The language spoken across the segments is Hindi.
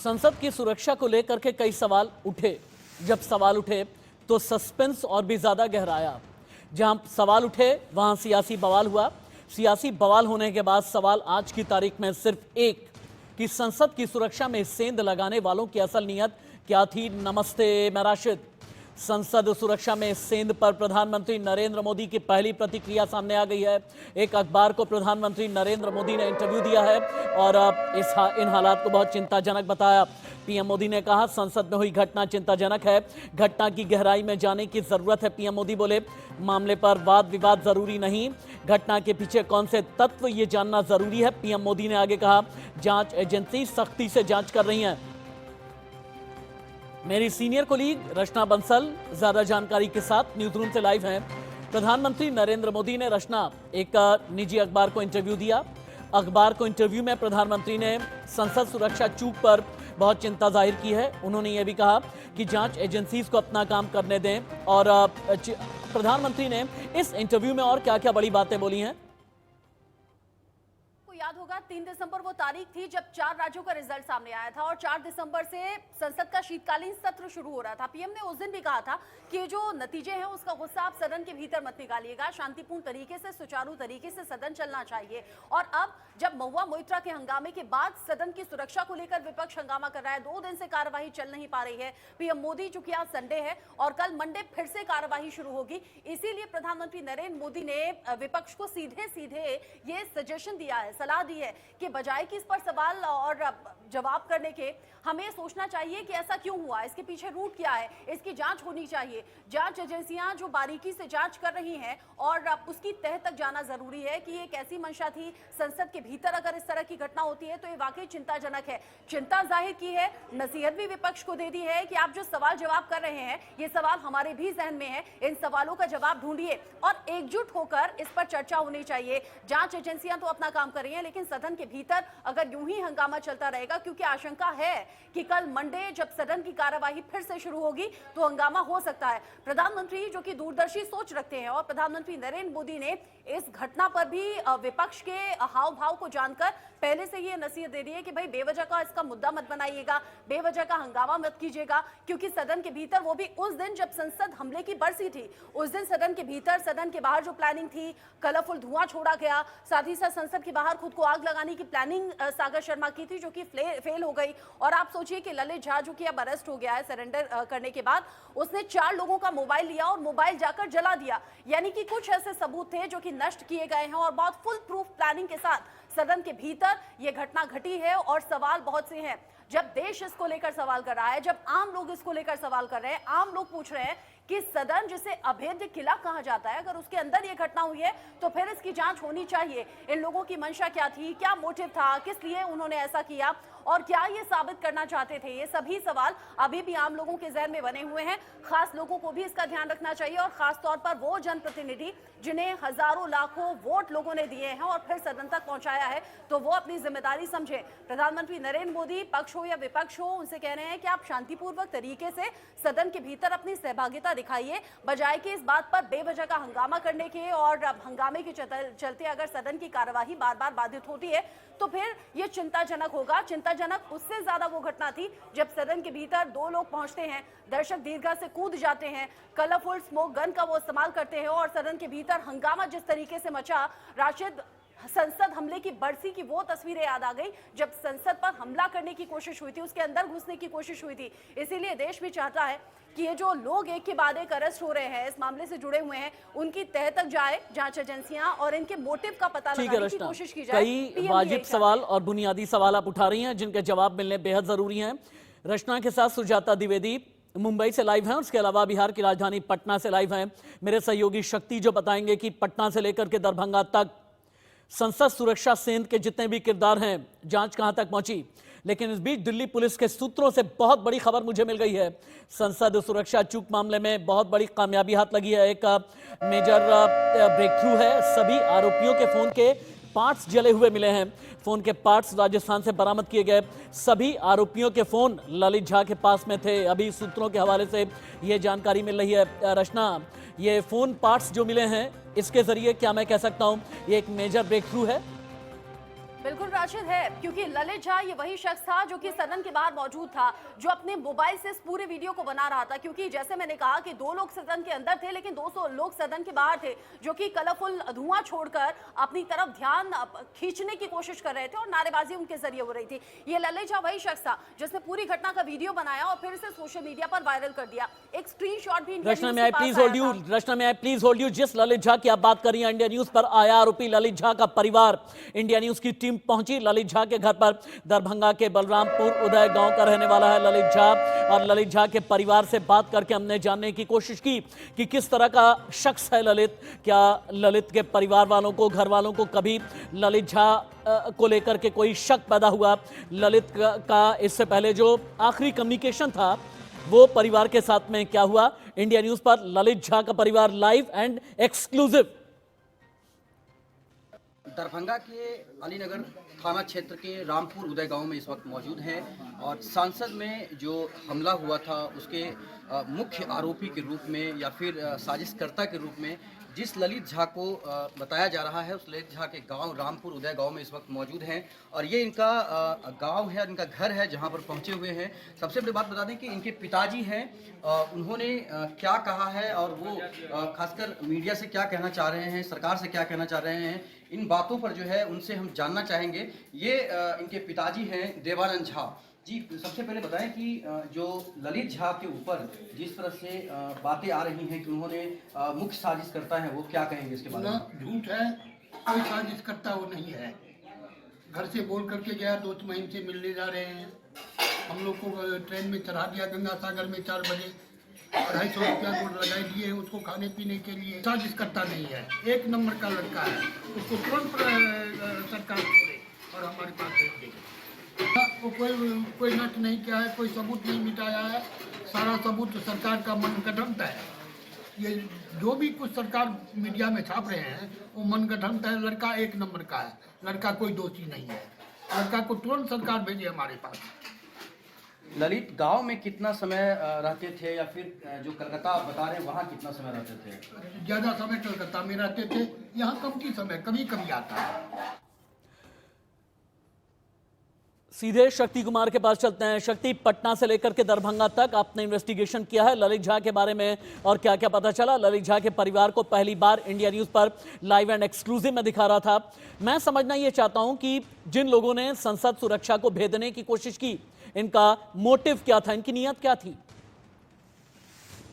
संसद की सुरक्षा को लेकर के कई सवाल उठे। जब सवाल उठे तो सस्पेंस और भी ज्यादा गहराया। जहां सवाल उठे वहां सियासी बवाल हुआ। सियासी बवाल होने के बाद सवाल आज की तारीख में सिर्फ एक कि संसद की सुरक्षा में सेंध लगाने वालों की असल नीयत क्या थी। नमस्ते, मैं राशिद। संसद सुरक्षा में सेंध पर प्रधानमंत्री नरेंद्र मोदी की पहली प्रतिक्रिया सामने आ गई है। एक अखबार को प्रधानमंत्री नरेंद्र मोदी ने इंटरव्यू दिया है और इन हालात को बहुत चिंताजनक बताया। पीएम मोदी ने कहा, संसद में हुई घटना चिंताजनक है, घटना की गहराई में जाने की जरूरत है। पीएम मोदी बोले, मामले पर वाद विवाद जरूरी नहीं, घटना के पीछे कौन से तत्व ये जानना जरूरी है। पीएम मोदी ने आगे कहा, जांच एजेंसी सख्ती से जांच कर रही हैं। मेरी सीनियर कोलीग रचना बंसल ज्यादा जानकारी के साथ न्यूज रूम से लाइव हैं। प्रधानमंत्री नरेंद्र मोदी ने रचना एक निजी अखबार को इंटरव्यू दिया। अखबार को इंटरव्यू में प्रधानमंत्री ने संसद सुरक्षा चूक पर बहुत चिंता जाहिर की है। उन्होंने यह भी कहा कि जांच एजेंसीज को अपना काम करने दें। और प्रधानमंत्री ने इस इंटरव्यू में और क्या क्या बड़ी बातें बोली हैं। याद होगा 3 दिसंबर वो तारीख थी जब 4 राज्यों का रिजल्ट सामने आया था और 4 दिसंबर से संसद का शीतकालीन सत्र शुरू हो रहा था। पीएम ने उस दिन भी कहा था कि जो नतीजे हैं उसका गुस्सा आप सदन के भीतर मत निकालिएगा, शांतिपूर्ण तरीके से, सुचारू तरीके से सदन चलना चाहिए। और अब जब महुआ मोइत्रा के हंगामे के बाद सदन की सुरक्षा को लेकर विपक्ष हंगामा कर रहा है, 2 दिन से कार्यवाही चल नहीं पा रही है। पीएम मोदी, चूंकि आज संडे है और कल मंडे फिर से कार्यवाही शुरू होगी, इसीलिए प्रधानमंत्री नरेंद्र मोदी ने विपक्ष को सीधे सीधे ये सजेशन दिया है, सलाह दी है कि बजाय कि इस पर सवाल और जवाब करने के हमें सोचना चाहिए कि ऐसा क्यों हुआ, इसके पीछे रूट क्या है, इसकी जांच होनी चाहिए। जांच एजेंसियां जो बारीकी से जांच कर रही हैं और उसकी तह तक जाना जरूरी है कि ये कैसी मंशा थी। संसद के भीतर अगर इस तरह की घटना होती है तो ये वाकई चिंताजनक है। चिंता जाहिर की है, नसीहत भी विपक्ष को दे दी है कि आप जो सवाल जवाब कर रहे हैं ये सवाल हमारे भी जहन में है, इन सवालों का जवाब ढूंढिए और एकजुट होकर इस पर चर्चा होनी चाहिए। जांच एजेंसियां तो अपना काम कर रही हैं, लेकिन सदन के भीतर अगर यूं ही हंगामा चलता रहेगा, क्योंकि आशंका है कि कल मंडे जब सदन की कार्यवाही फिर से शुरू होगी तो हंगामा हो सकता है। प्रधानमंत्री जो कि दूरदर्शी सोच रखते हैं और प्रधानमंत्री नरेंद्र मोदी ने इस घटना पर भी विपक्ष के हाव भाव को जानकर पहले से ये नसीहत दे दी है कि भाई बेवजह का इसका मुद्दा मत बनाइएगा, बेवजह का हंगामा मत कीजिएगा। क्योंकि सदन के भीतर, वो भी उस दिन जब संसद हमले की बरसी थी, उस दिन सदन के भीतर, सदन के बाहर जो प्लानिंग थी, कलरफुल धुआं छोड़ा गया, साथ ही साथ संसद के बाहर खुद को आग लगाने की प्लानिंग सागर शर्मा की थी जो कि फेल हो गई। और आप सोचिए कि ललित झा जो कि अब अरेस्ट हो गया है सरेंडर करने के बाद, उसने 4 लोगों का मोबाइल लिया और मोबाइल जाकर जला दिया। यानी कि कुछ ऐसे सबूत थे जो कि नष्ट किए गए हैं और बहुत फुल प्रूफ प्लानिंग के साथ सदन के भीतर यह घटना घटी है। और सवाल बहुत से हैं। जब देश इसको लेकर सवाल कर रहा है, जब आम लोग इसको लेकर सवाल कर रहे हैं, आम लोग पूछ रहे हैं कि सदन जिसे अभेद्य किला कहा जाता है, अगर उसके अंदर ये घटना हुई है तो फिर इसकी जांच होनी चाहिए। इन लोगों की मंशा क्या थी, क्या मोटिव था, किस लिए उन्होंने ऐसा किया और क्या ये साबित करना चाहते थे, ये सभी सवाल अभी भी आम लोगों के जहन में बने हुए हैं। खास लोगों को भी इसका ध्यान रखना चाहिए और खास तौर पर वो जनप्रतिनिधि जिन्हें हजारों लाखों वोट लोगों ने दिए हैं और फिर सदन तक पहुंचाया है, तो वो अपनी जिम्मेदारी समझे। प्रधानमंत्री नरेंद्र मोदी, पक्ष हो या विपक्ष हो, उनसे कह रहे हैं कि आप शांतिपूर्वक तरीके से सदन के भीतर अपनी सहभागिता दिखाइए, बजाय कि इस बात पर बेवजह का हंगामा करने के। और हंगामे के चलते अगर सदन की कार्यवाही बार बार बाधित होती है तो फिर यह चिंताजनक होगा। चिंताजनक उससे ज्यादा वो घटना थी जब सदन के भीतर 2 लोग पहुंचते हैं, दर्शक दीर्घा से कूद जाते हैं, कलरफुल स्मोक गन का वो इस्तेमाल करते हैं और सदन के भीतर हंगामा जिस तरीके से मचा, राशिद, संसद हमले की बरसी की वो तस्वीरें याद आ गई जब संसद पर हमला करने की कोशिश हुई थी, उसके अंदर घुसने की कोशिश हुई थी। इसीलिए देश भी चाहता है कि ये जो लोग एक के बाद एक अरेस्ट हो रहे हैं, इस मामले से जुड़े हुए हैं, उनकी तह तक जाए जांच एजेंसियां और इनके मोटिव का पता लगाने की कोशिश की जाए। कई वाजिब सवाल और बुनियादी सवाल आप उठा रही हैं जिनके जवाब मिलने बेहद जरूरी हैं। रचना के साथ सुजाता द्विवेदी मुंबई से लाइव हैं, उसके अलावा बिहार की राजधानी पटना से लाइव हैं मेरे सहयोगी शक्ति, जो बताएंगे कि पटना से लेकर के दरभंगा तक संसद सुरक्षा सेंध के जितने भी किरदार हैं, जांच कहां तक पहुंची। लेकिन इस बीच दिल्ली पुलिस के सूत्रों से बहुत बड़ी खबर मुझे मिल गई है। संसद सुरक्षा चूक मामले में बहुत बड़ी कामयाबी हाथ लगी है, एक मेजर ब्रेक थ्रू है। सभी आरोपियों के फोन के पार्ट्स जले हुए मिले हैं। फोन के पार्ट्स राजस्थान से बरामद किए गए। सभी आरोपियों के फोन ललित झा के पास में थे। अभी सूत्रों के हवाले से ये जानकारी मिल रही है। रचना, ये फोन पार्ट्स जो मिले हैं, इसके जरिए क्या मैं कह सकता हूं ये एक मेजर ब्रेक थ्रू है? बिल्कुल राशिद है, क्योंकि ललित झा ये वही शख्स था जो कि सदन के बाहर मौजूद था, जो अपने मोबाइल से इस पूरे वीडियो को बना रहा था। क्योंकि जैसे मैंने कहा कि 2 लोग सदन के अंदर थे, लेकिन 200 लोग सदन के बाहर थे, जो कि कलरफुल धुआं छोड़कर अपनी तरफ ध्यान खींचने की कोशिश कर रहे थे और नारेबाजी उनके जरिए हो रही थी। ये ललित झा वही शख्स था जिसने पूरी घटना का वीडियो बनाया और फिर इसे सोशल मीडिया पर वायरल कर दिया। एक स्क्रीनशॉट भी रचना में आई प्लीज होल्ड यू। जिस ललित झा की आप बात कर रही हैं, इंडिया न्यूज पर आया आरोपी ललित झा का परिवार। इंडिया न्यूज की टीम पहुंची ललित झा के घर पर। दरभंगा के बलरामपुर उदय गांव का रहने वाला है ललित झा, और ललित झा के परिवार से बात करके हमने जानने की कोशिश की कि किस तरह का शख्स है ललित। क्या ललित के परिवार वालों को, घर वालों को कभी ललित झा को लेकर के कोई शक पैदा हुआ? ललित का इससे पहले जो आखिरी कम्युनिकेशन था वो परिवार के साथ में क्या हुआ? इंडिया न्यूज पर ललित झा का परिवार लाइव एंड एक्सक्लूसिव। दरभंगा के अलीनगर थाना क्षेत्र के रामपुर उदय गांव में इस वक्त मौजूद हैं और संसद में जो हमला हुआ था उसके मुख्य आरोपी के रूप में या फिर साजिशकर्ता के रूप में जिस ललित झा को बताया जा रहा है, उस ललित झा के गांव रामपुर उदय गांव में इस वक्त मौजूद हैं और ये इनका गांव है, इनका घर है जहां पर पहुंचे हुए हैं। सबसे बड़ी बात बता दें कि इनके पिताजी हैं, उन्होंने क्या कहा है और वो खासकर मीडिया से क्या कहना चाह रहे हैं, सरकार से क्या कहना चाह रहे हैं, इन बातों पर जो है उनसे हम जानना चाहेंगे। ये इनके पिताजी हैं देवानंद झा जी। सबसे पहले बताएं कि जो ललित झा के ऊपर जिस तरह से बातें आ रही हैं कि उन्होंने मुख्य साजिश करता है, वो क्या कहेंगे इसके बारे में? झूठ है, कोई साजिश करता वो नहीं है। घर से बोल करके गया, दोस्त महीन से मिलने जा रहे हैं, हम लोग को ट्रेन में चढ़ा दिया गंगा सागर में 4 बजे, 250 रुपया गोल्ड लगाए दिए उसको खाने पीने के लिए। साजिश करता नहीं है, 1 नंबर का लड़का है, उसको तुरंत सरकार छोड़े और हमारे पास भेज दे। वो कोई नट नहीं किया है, कोई सबूत नहीं मिटाया है, सारा सबूत सरकार का मनगढ़ंत है। ये जो भी कुछ सरकार मीडिया में छाप रहे हैं वो मनगढ़ंत है। लड़का 1 नंबर का है, लड़का कोई दोषी नहीं है, लड़का को तुरंत सरकार भेजे हमारे पास। ललित गांव में कितना समय रहते थे या फिर जो कलकत्ता आप बता रहे हैं वहाँ कितना समय रहते थे? ज़्यादा समय कलकत्ता में रहते थे, यहाँ कम समय कभी कभी आता है। सीधे शक्ति कुमार के पास चलते हैं। शक्ति, पटना से लेकर के दरभंगा तक आपने इन्वेस्टिगेशन किया है ललित झा के बारे में, और क्या क्या पता चला? ललित झा के परिवार को पहली बार इंडिया न्यूज पर लाइव एंड एक्सक्लूसिव में दिखा रहा था। मैं समझना ये चाहता हूं कि जिन लोगों ने संसद सुरक्षा को भेदने की कोशिश की, इनका मोटिव क्या था, इनकी नीयत क्या थी?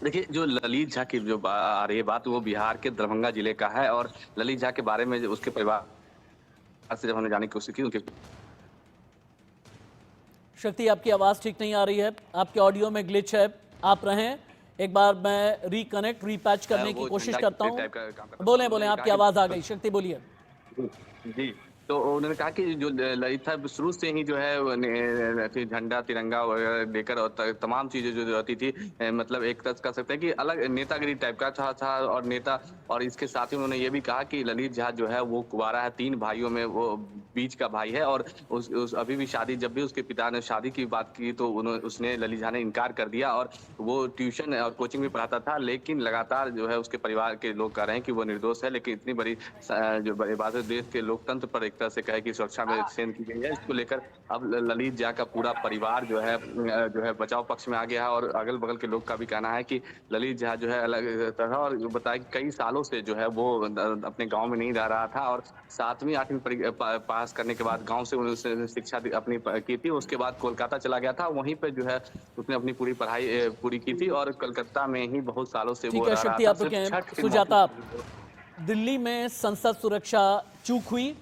देखिए, जो ललित झा की जो आ रही है बात, वो बिहार के दरभंगा जिले का है और ललित झा के बारे में उसके परिवार से जब हमने जाने की कोशिश की, उनके शक्ति, आपकी आवाज ठीक नहीं आ रही है, आपके ऑडियो में ग्लिच है, आप रहें, एक बार मैं रिकनेक्ट रीपैच करने की कोशिश करता हूं। बोलें, आपकी आवाज आ गई। शक्ति बोलिए। जी, तो उन्होंने कहा कि जो ललित था शुरू से ही जो है झंडा तिरंगा वगैरह लेकर और तमाम चीजें जो होती थी, मतलब एक तरह कर सकते हैं कि अलग नेतागिरी टाइप का था और नेता। और इसके साथ ही उन्होंने ये भी कहा कि ललित झा जो है वो कुंवारा है, 3 भाइयों में वो बीच का भाई है और अभी भी शादी, जब भी उसके पिता ने शादी की बात की तो उसने ललित झा ने इनकार कर दिया और वो ट्यूशन और कोचिंग भी पढ़ाता था। लेकिन लगातार जो है उसके परिवार के लोग कह रहे हैं कि वो निर्दोष है, लेकिन इतनी बड़ी जो बड़ी बात है, देश के लोकतंत्र पर एक तरह से कहे कि सुरक्षा में सेंध की गई है। इसको लेकर अब ललित झा का पूरा परिवार जो है बचाव पक्ष में आ गया है और अगल बगल के लोग का भी कहना है कि ललित झा जो है अलग तरह, और बताया कि कई सालों से जो है वो अपने गांव में नहीं रह रहा था और 7वीं 8वीं पास करने के बाद गांव से उन्होंने शिक्षा अपनी की थी। उसके बाद कोलकाता चला गया था, वहीं पे जो है उसने अपनी पूरी पढ़ाई पूरी की थी और कलकत्ता में ही बहुत सालों से वो रह रहा था। सुजाता, दिल्ली में संसद सुरक्षा चूक हुई,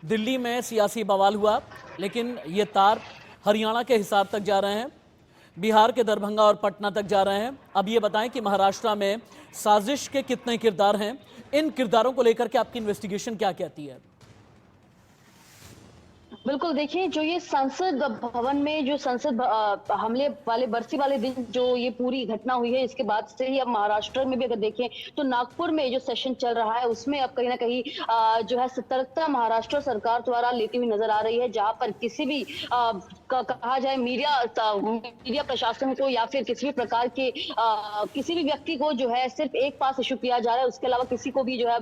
दिल्ली में सियासी बवाल हुआ, लेकिन ये तार हरियाणा के हिसार तक जा रहे हैं, बिहार के दरभंगा और पटना तक जा रहे हैं। अब ये बताएं कि महाराष्ट्र में साजिश के कितने किरदार हैं, इन किरदारों को लेकर के आपकी इन्वेस्टिगेशन क्या कहती है? बिल्कुल, देखिए, जो ये संसद भवन में जो संसद हमले वाले बरसी वाले दिन जो ये पूरी घटना हुई है, इसके बाद से ही अब महाराष्ट्र में भी अगर देखें तो नागपुर में जो सेशन चल रहा है उसमें अब कहीं ना कहीं जो है सतर्कता महाराष्ट्र सरकार द्वारा लेती हुई नजर आ रही है, जहां पर किसी भी कहा जाए मीडिया प्रशासन को या फिर किसी भी प्रकार के किसी भी व्यक्ति को जो है सिर्फ एक पास इशू किया जा रहा है, उसके अलावा किसी को भी जो है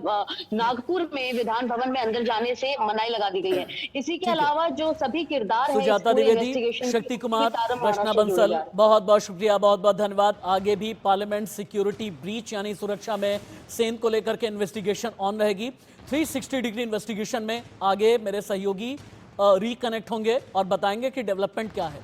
नागपुर में विधान भवन में अंदर जाने से मनाही लगा दी गई है। इसी के अलावा जो सभी किरदार हैं सुजाता द्विवेदी, शक्ति कुमार, रचना बंसल, बहुत बहुत शुक्रिया, बहुत बहुत धन्यवाद। आगे भी पार्लियामेंट सिक्योरिटी ब्रीच यानी सुरक्षा में सेंध को लेकर के इन्वेस्टिगेशन ऑन रहेगी। 360 डिग्री इन्वेस्टिगेशन में आगे मेरे सहयोगी रिकनेक्ट होंगे और बताएंगे कि डेवलपमेंट क्या है।